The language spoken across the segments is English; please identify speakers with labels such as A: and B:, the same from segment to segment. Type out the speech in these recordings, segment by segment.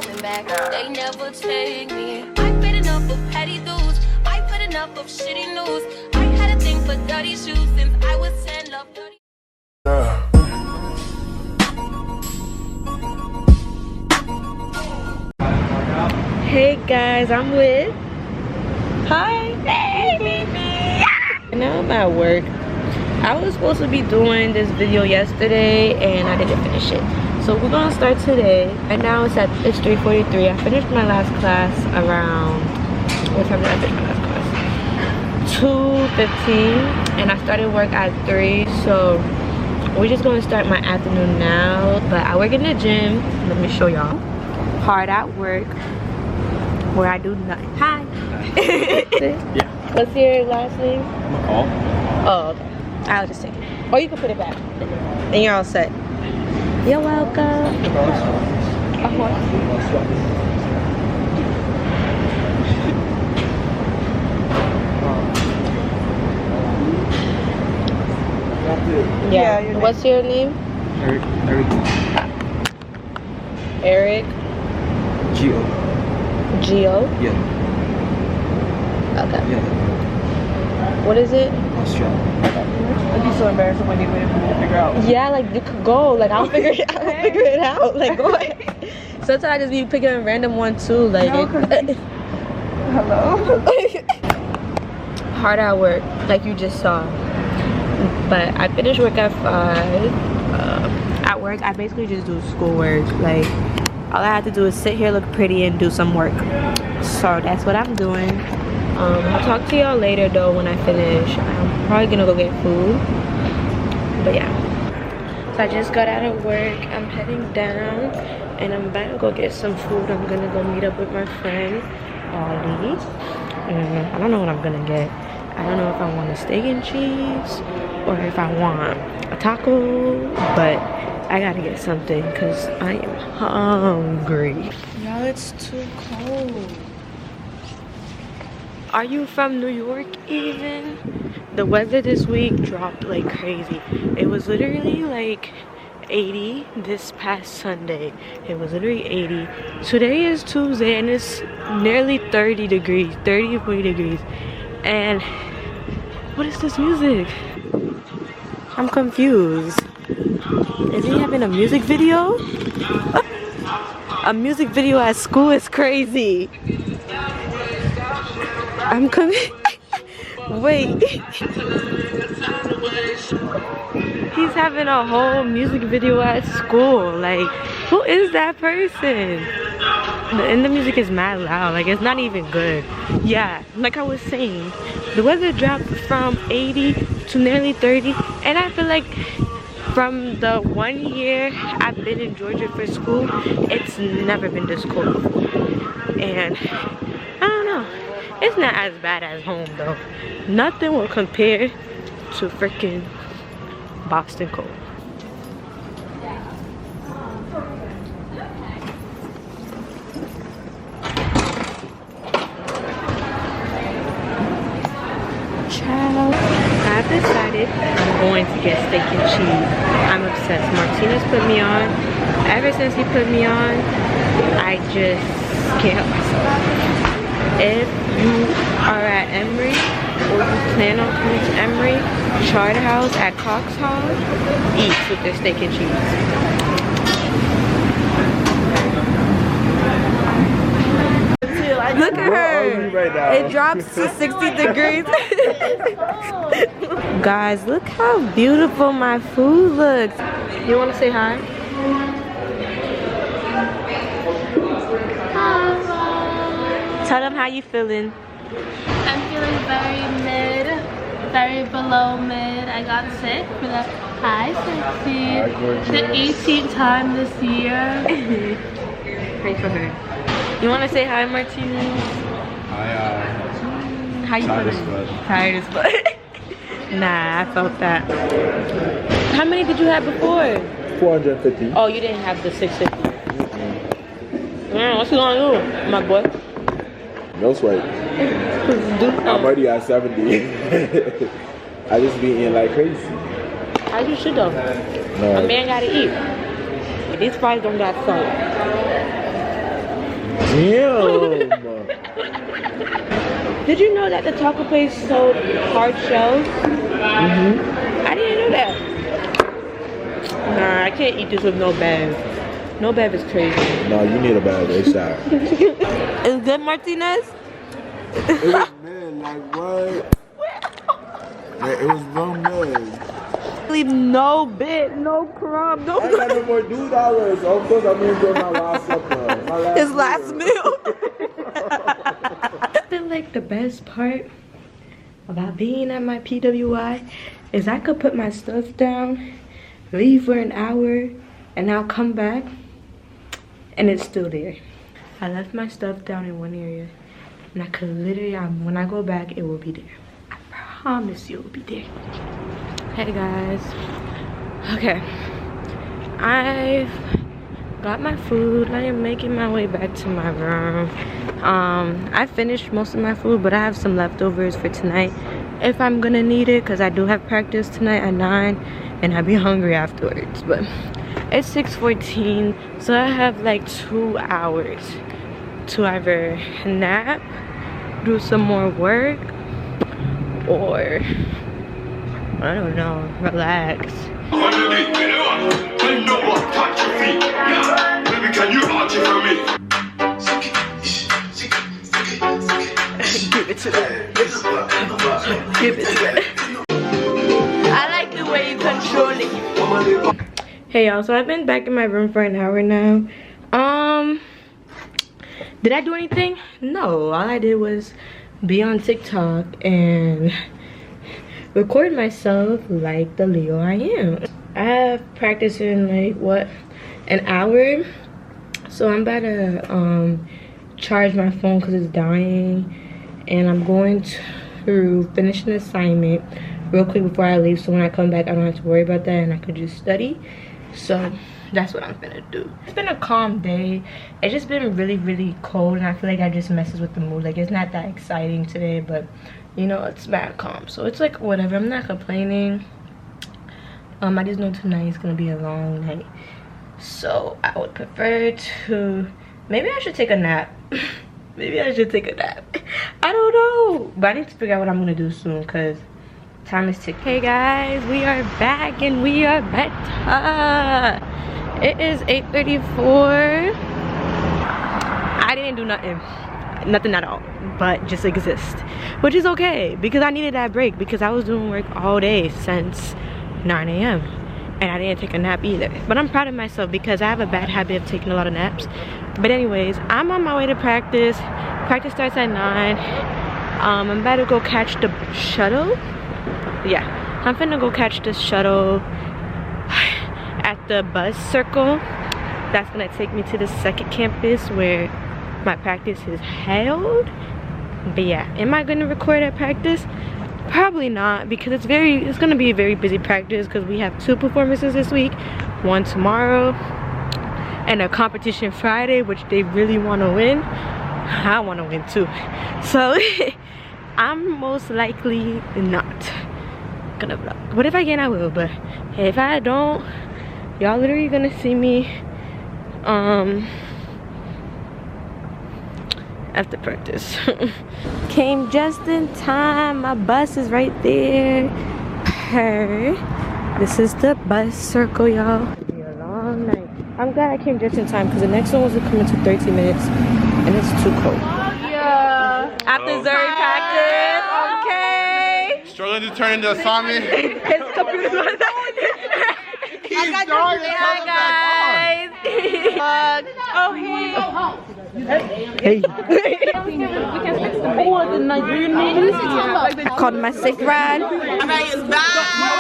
A: going back. They never take me. I've been enough of petty dudes. I've had enough of shitty news. I had a thing for dirty shoes since I was 10. Love dirty.
B: Hey guys, I'm with. Hi. Hey, baby. And now I'm at work. I was supposed to be doing this video yesterday and I didn't finish it. So we're gonna start today. Right now it's 3:43. I finished my last class around, what time did I finish my last class? 2:15, and I started work at 3. So we're just gonna start my afternoon now. But I work in the gym. Let me show y'all. Hard at work, where I do nothing. Hi.
C: Yeah.
B: What's your last name?
C: McCall.
B: Oh, okay. I'll just take it. Or you can put it back. And you're all set. You're welcome. Yeah. What's your name?
C: Eric.
B: Eric.
C: Gio.
B: Gio?
C: Yeah.
B: Okay.
C: Yeah.
B: What is it?
C: Australia.
D: It'd be so embarrassing when you wait for me to figure out.
B: Yeah, like you could go. Like I'll figure it out. I'll figure it out. Like go ahead. Sometimes I just be picking a random one too. Like
D: No, hello?
B: hard at work, like you just saw. But I finished work at 5. At work, I basically just do schoolwork. Like all I have to do is sit here, look pretty, and do some work. So that's what I'm doing. I'll talk to y'all later though when I finish. I'm probably gonna go get food. But yeah. So I just got out of work. I'm heading down and I'm about to go get some food. I'm gonna go meet up with my friend, Ollie. I don't know what I'm gonna get. I don't know if I want a steak and cheese or if I want a taco, but I gotta get something because I am hungry. Y'all, it's too cold. Are you from New York even? The weather this week dropped like crazy. It was literally like 80 this past Sunday. It was literally 80. Today is Tuesday and it's nearly 30 degrees, 30 to 40 degrees. And what is this music? I'm confused. Is he having a music video? A music video at school is crazy. I'm coming. Wait. He's having a whole music video at school. Like, who is that person? And the music is mad loud. Like, it's not even good. Yeah, like I was saying, the weather dropped from 80 to nearly 30. And I feel like from the 1 year I've been in Georgia for school, it's never been this cold. And I don't know. It's not as bad as home though. Nothing will compare to freaking Boston cold. Child, I've decided I'm going to get steak and cheese. I'm obsessed. Martinez put me on. Ever since he put me on, I just can't help myself. If you are at Emory or you plan on coming to Emory, Charter House at Cox Hall, eat with their steak and cheese. Look at her. It drops to 60 degrees. Guys, look how beautiful my food looks. You want to say hi? Tell them how you feeling.
E: I'm feeling very mid, very below mid. I got sick for the high sexy. The 18th time this year.
B: Pray for her. You want to say hi, Martinez?
C: Hi,
B: How you
C: tired
B: feeling?
C: as fuck.
B: Tired as fuck. Nah, I felt that. How many did you have before?
C: 450.
B: Oh, you didn't have the 650. What you gonna do, my boy?
C: No sweat. I'm already at 70. I just be eating like crazy.
B: How you should though?
C: No.
B: A man gotta eat. These fries don't got salt.
C: Damn.
B: Did you know that the taco place sold hard shells? I didn't know that. Nah, I can't eat this with no bev. No bev is crazy.
C: No, you need a bag. ASAP.
B: Is good, Martinez?
C: It was mid, like what? Yeah, it was real mid.
B: Leave no bit, no crumb, no.
C: I ain't got no more $2. Of course, I'm gonna get my last supper.
B: His last meal. I feel like the best part about being at my PWI is I could put my stuff down, leave for an hour, and I'll come back and it's still there. I left my stuff down in one area and I could literally, when I go back, it will be there. I promise you it will be there. Hey guys. Okay. I've got my food. I am making my way back to my room. I finished most of my food, but I have some leftovers for tonight if I'm gonna need it, because I do have practice tonight at 9 and I'll be hungry afterwards. But it's 6:14, so I have like 2 hours to either nap, do some more work, or I don't know, relax. Give it to them. Give it to them. I like the way you control it. Hey y'all, so I've been back in my room for an hour now. Did I do anything? No, all I did was be on TikTok and record myself like the Leo I am. I have practice in like what, an hour, so I'm about to charge my phone because it's dying, and I'm going to finish an assignment real quick before I leave, so when I come back I don't have to worry about that and I could just study. So that's what I'm gonna do. It's been a calm day. It's just been really cold and I feel like that just messes with the mood. Like, it's not that exciting today, but you know, it's bad calm, so it's like whatever. I'm not complaining. I just know tonight is gonna be a long night, so I would prefer to, maybe I should take a nap. Maybe I should take a nap. I don't know, but I need to figure out what I'm gonna do soon because time is ticking. Hey guys, we are back and we are better. It is 8:34. I didn't do nothing at all, but just exist, which is okay because I needed that break because I was doing work all day since 9 a.m. and I didn't take a nap either. But I'm proud of myself because I have a bad habit of taking a lot of naps. But anyways, I'm on my way to practice. Practice starts at 9. I'm about to go catch the shuttle. Yeah, I'm finna go catch the shuttle at the bus circle. That's gonna take me to the second campus where my practice is held. But yeah, am I gonna record at practice? Probably not, because it's gonna be a very busy practice because we have 2 performances this week, one tomorrow and a competition Friday, which they really want to win. I want to win too, so I'm most likely not gonna vlog. But if I can, I will. But if I don't, y'all literally gonna see me after practice. Came just in time. My bus is right there. This is the bus circle, y'all. It'll be a long night. I'm glad I came just in time because the next one was coming to 30 minutes and it's too cold. Yeah. After Zuri practice, okay.
F: Struggling to turn into a Sa-meer.
B: His computer's right there.
F: Hi
B: guys. Oh, hey. Hey. Called my sick ride.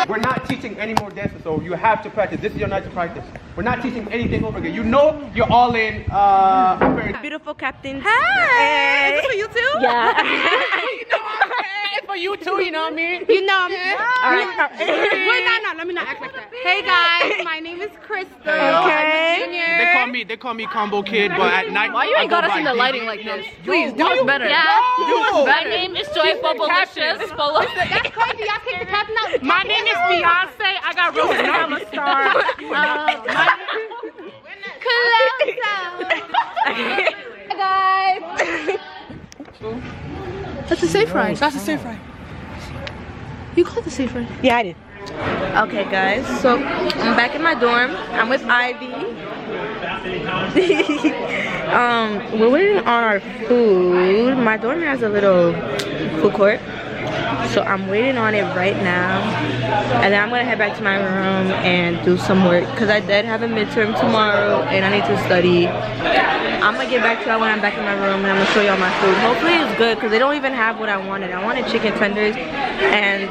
G: We're not teaching any more dances, so you have to practice. This is your night to practice. We're not teaching anything over again. You know you're all in.
B: Beautiful captain.
D: Hey! Is this for you too?
B: Yeah.
G: It's for you too, you know what I mean?
B: You know me.
D: Wait, no, let me not act like that. Hey guys, my name is Crystal.
B: Okay.
D: I'm a junior.
G: They call me Combo Kid, but at night.
E: Why you ain't got us in the lighting like this? Please, do us better.
G: Yeah.
E: My name is Joyful Delicious.
D: That's crazy. Y'all kicked the captain out.
G: My name is Beyonce. I got real drama star.
D: Close out. Hey guys. That's a safe ride. That's a safe ride. You called the safe ride?
B: Yeah, I did. Okay, guys. So I'm back in my dorm. I'm with Ivy. We're waiting on our food. My dorm has a little food court, so I'm waiting on it right now, and then I'm gonna head back to my room and do some work because I did have a midterm tomorrow and I need to study. I'm gonna get back to y'all when I'm back in my room, and I'm gonna show y'all my food. Hopefully it's good because they don't even have what I wanted. I wanted chicken tenders and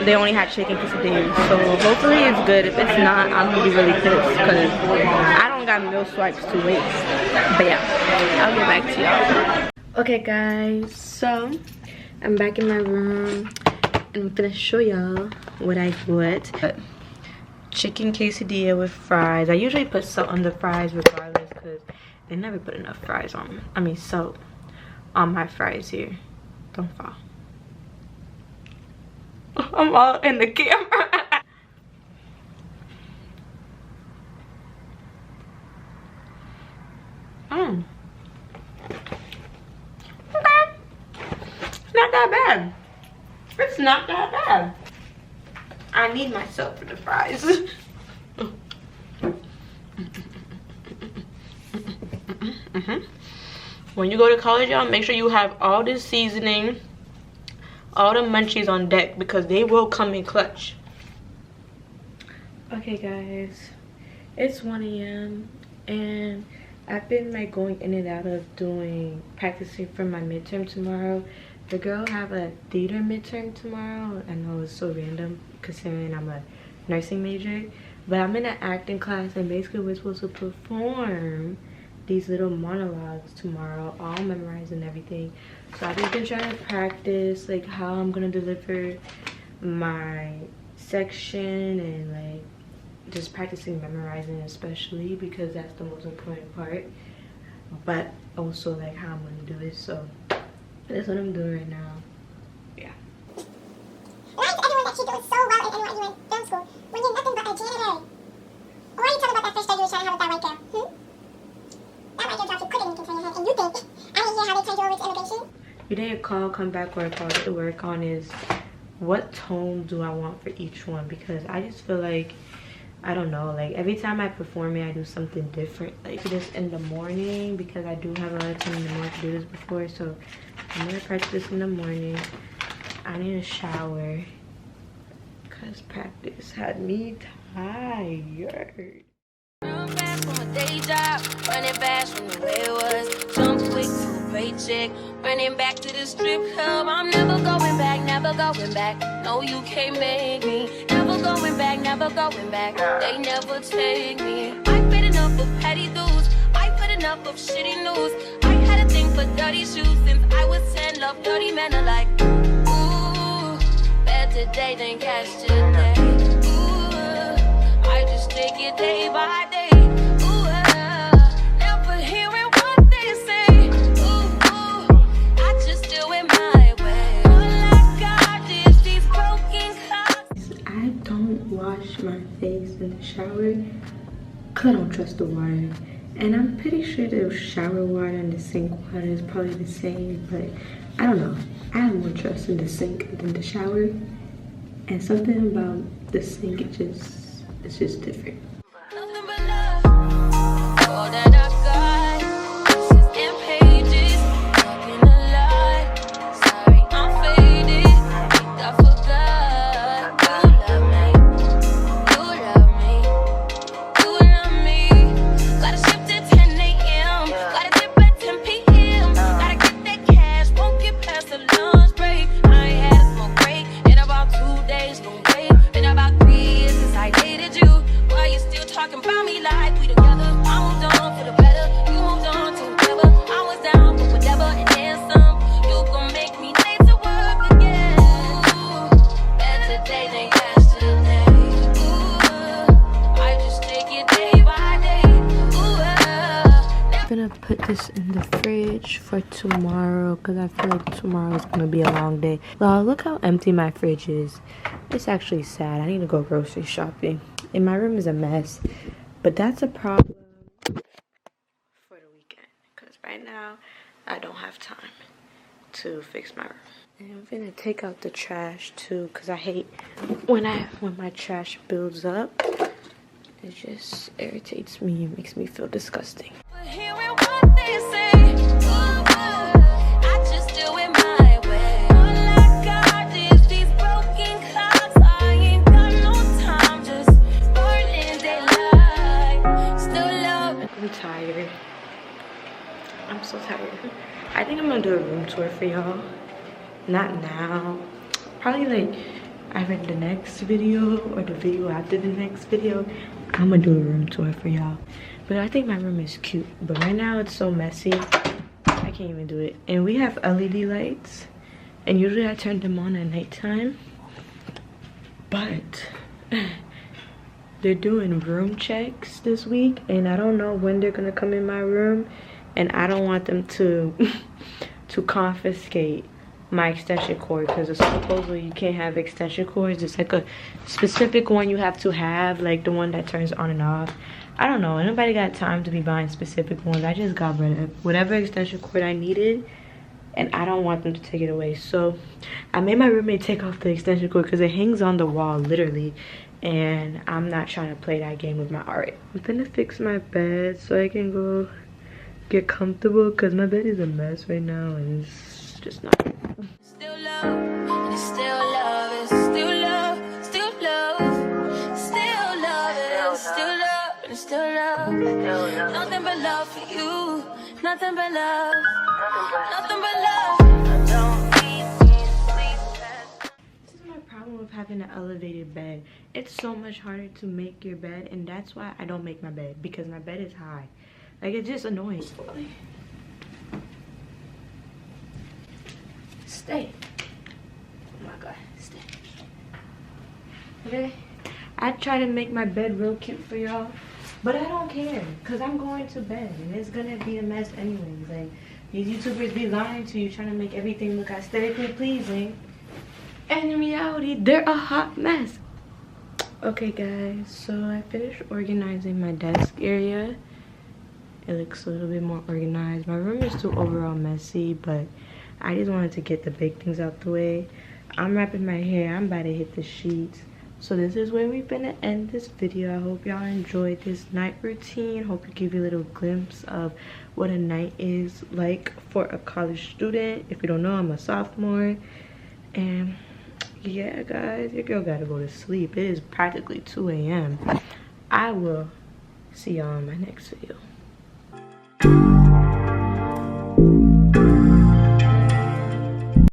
B: they only had chicken quesadillas, so hopefully it's good. If it's not, I'm gonna be really pissed because I don't got meal swipes to waste. But yeah, I'll get back to y'all. Okay guys, so I'm back in my room and I'm gonna show y'all what I got. Chicken quesadilla with fries. I usually put salt on the fries regardless because they never put enough fries on. I mean salt on my fries here. Don't fall. I'm all in the camera. Okay. It's not that bad. It's not that bad. I need myself for the fries. When you go to college, y'all, make sure you have all this seasoning, all the munchies on deck because they will come in clutch. Okay guys, it's 1 AM and I've been like going in and out of practicing for my midterm tomorrow. The girl have a theater midterm tomorrow. I know it's so random considering I'm a nursing major, but I'm in an acting class and basically we're supposed to perform these little monologues tomorrow, all memorized and everything. So I've just been trying to practice like how I'm gonna deliver my section and like just practicing memorizing, especially because that's the most important part, but also like how I'm gonna do it. So that's what I'm doing right now. Yeah.
H: Why is everyone that you're doing so well in NYU in film school when you're nothing but a janitor? Why are you talking about that first job you were trying to have with that white girl? That white girl dropped you quicker than you can turn your head, and you think I didn't hear how they turned you over to immigration?
B: You didn't call, come back, or call to work on is what tone do I want for each one, because I just feel like I don't know, like every time I perform it I do something different. Like this in the morning because I do have a lot of time in the morning to do this before, so I'm gonna practice this in the morning. I need a shower because practice had me tired.
A: Run fast from a day job, running fast from the way it was. Jump quick to a paycheck, running back to the strip club. I'm never going back, never going back. No, you can't make me. Never going back, never going back. They never take me. I've been enough of petty dudes. I've had enough of shitty news. I had a thing for dirty shoes since I was 10. Love dirty men alike. Ooh, better day than cash today. I just take it day by day. Ooh, never hearing what they say. Ooh, I just do it my way. All I got is these broken clocks.
B: I don't wash my face in the shower because I don't trust the water. And I'm pretty sure the shower water and the sink water is probably the same, but I don't know. I have more trust in the sink than the shower. And something about the sink, it's just different.
A: Nothing but love. All that I got, pieces and pages. Talking a lot. Sorry, I'm faded. Think I forgot. You love me. You love me. Gotta shift at 10 AM. Gotta dip at 10 PM. Gotta get that cash. Won't get past the lunch break. I ain't had a smoke break in about 2 days. No break. Been about 3 years since I dated you. Why you still talking about me like we together? I moved on for the better. You moved on to whatever. I was down for whatever and then some. You gon' make me late to work again. Ooh, better day than yesterday. Ooh, I just take it day by day. Ooh,
B: I'm gonna put this in the fridge for tomorrow because I feel like tomorrow is gonna be a long day. Well, look how empty my fridge is. It's actually sad. I need to go grocery shopping. And my room is a mess, but that's a problem for the weekend because right now I don't have time. to fix my room. And I'm gonna take out the trash too, because I hate when my trash builds up. It just irritates me. It makes me feel disgusting.
A: Hearing what they say, I just do it my way. All I got is these broken clocks. I ain't got no time, just burning daylight. Still love.
B: I'm tired. I'm so tired. I think I'm gonna do a room tour for y'all. Not now. Probably like either the next video or the video after the next video. I'm gonna do a room tour for y'all. But I think my room is cute. But right now it's so messy. I can't even do it. And we have LED lights. And usually I turn them on at nighttime. But they're doing room checks this week. And I don't know when they're gonna come in my room. And I don't want them to confiscate my extension cord, because supposedly you can't have extension cords. It's like a specific one you have to have, like the one that turns on and off. I don't know. Nobody got time to be buying specific ones. I just got rid of whatever extension cord I needed, and I don't want them to take it away. So I made my roommate take off the extension cord because it hangs on the wall literally, and I'm not trying to play that game with my art. I'm gonna fix my bed so I can go get comfortable, because my bed is a mess right now and it's just not.
A: Still love, and it's still love, it's still love, still love, still love, it's still love, and it's still love. Nothing but love for you, nothing but love, nothing but love. Don't need me sleep.
B: This is my problem with having an elevated bed. It's so much harder to make your bed, and that's why I don't make my bed, because my bed is high. Like, it's just annoying. Stay. Oh my god, stay. Okay? I try to make my bed real cute for y'all, but I don't care, because I'm going to bed and it's gonna be a mess anyways. Like, these YouTubers be lying to you, trying to make everything look aesthetically pleasing, and in reality they're a hot mess. Okay guys, so I finished organizing my desk area. It looks a little bit more organized. My room is still overall messy, but I just wanted to get the big things out the way. I'm wrapping my hair. I'm about to hit the sheets. So this is where we're gonna end this video. I hope y'all enjoyed this night routine. Hope it gave you a little glimpse of what a night is like for a college student. If you don't know, I'm a sophomore. And yeah, guys, your girl gotta go to sleep. It is practically 2 a.m. I will see y'all in my next video.